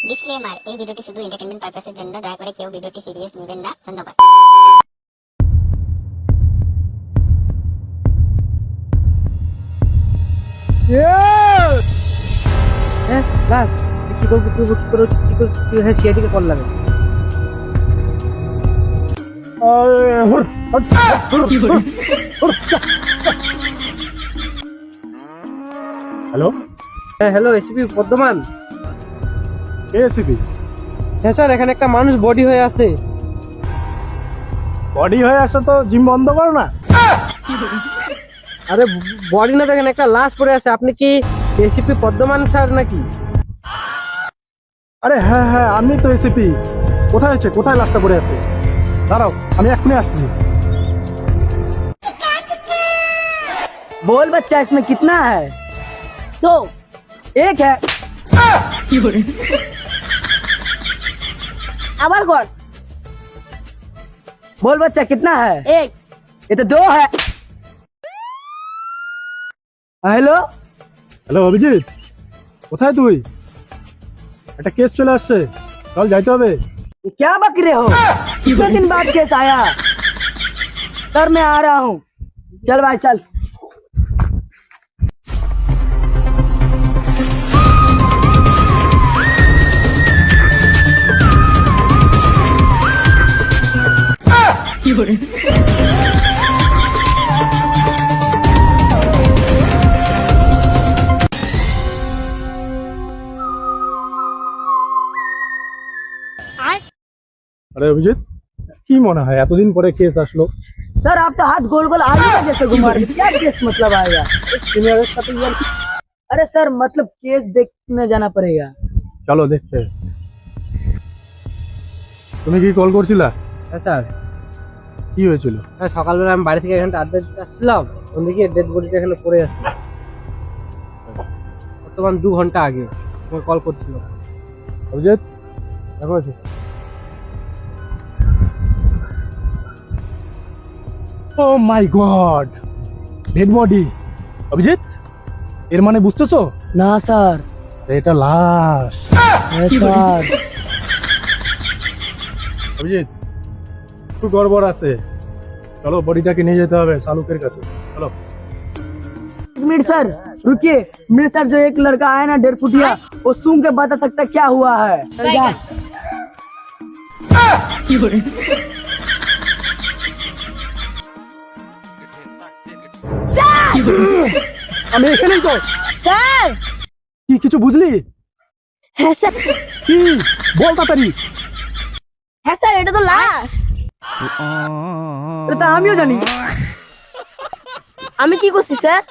Disclaimer, এই ভিডিওটি শুধু এন্টারটেইনমেন্ট পারপাসের জন্য, দয়া করে কেউ ভিডিওটি সিরিয়াস নেবেন না। ধন্যবাদ। হ্যাঁ বাস কি করবো হ্যাঁ সিআইডিকে কল লাগে। হ্যালো, হ্যাঁ হ্যালো এসিপি বর্ধমান। কে এসিপি? হ্যাঁ স্যার, এখানে একটা মানুষ বডি হয়ে আছে। বডি হয়ে আসে তো জিম বন্ধ করো না। আরে বডি না, দেখেন একটা লাশ পড়ে আছে। আপনি কি এসিপি বর্ধমান স্যার নাকি? আরে হ্যাঁ হ্যাঁ, আমি তো এসিপি। কোথায় আছে? কোথায় লাশটা পড়ে আছে? দাঁড়াও, আমি এক্ষুনি আসছি। बोल बच्चा, इसमें कितना है? दो। एक है। আবার কর। बोल बच्चा कितना है? এক। ये तो दो है। हेलो, হ্যালো অভিজিৎ, কোথায় তুই? একটা কেস চলে আসছে, চল যাইতে হবে। क्या बक रहे हो? कितने दिन बाद केस आया? सर मैं आ रहा हूँ। चल भाई चल। আরে অভিজিৎ, কি মনে হয় এতদিন পরে কেস আসলো? सर आप तो हाथ गोल गोल आलू का जैसे घुमा रहे हैं। क्या केस मतलब आएगा? সিনিয়রের সাথে ইয়ার কি? अरे सर मतलब केस देखने जाना पड़ेगा। চলো দেখতে। তুমি কি কল করছিলা? হ্যাঁ স্যার, কি হয়েছিল? হ্যাঁ সকালবেলা আমি বাড়ি থেকে এখানটা আড্ডা দিতে আসছিলাম, ওদিকে ডেড বডিটা এখানে পড়ে আছে। বর্তমান 2 ঘন্টা আগে তোমাকে কল করছিল। অভিজিৎ দেখো আছে। ও মাই গড, ডেড বডি। অভিজিৎ, এর মানে বুঝতেছো? না স্যার। এটা লাশ। হ্যাঁ স্যার। অভিজিৎ, একটু গড়বড় আছে, চলো বডিটাকে নিয়ে যেতে হবে শালুকের কাছে। চলো। 1 मिनट सर रुकिए। मेरे सर जो एक लड़का आया ना 1.5 फुटिया, वो सूंघ के बता सकता क्या हुआ है? আমি এখানেই তো। স্যার। কি কিছু বুঝলি? হ্যাঁ স্যার। কি বল তাড়াতাড়ি। হ্যাঁ স্যার, এটা তো লাশ। এটা তো আমিও জানি। আমি কি করছি স্যার?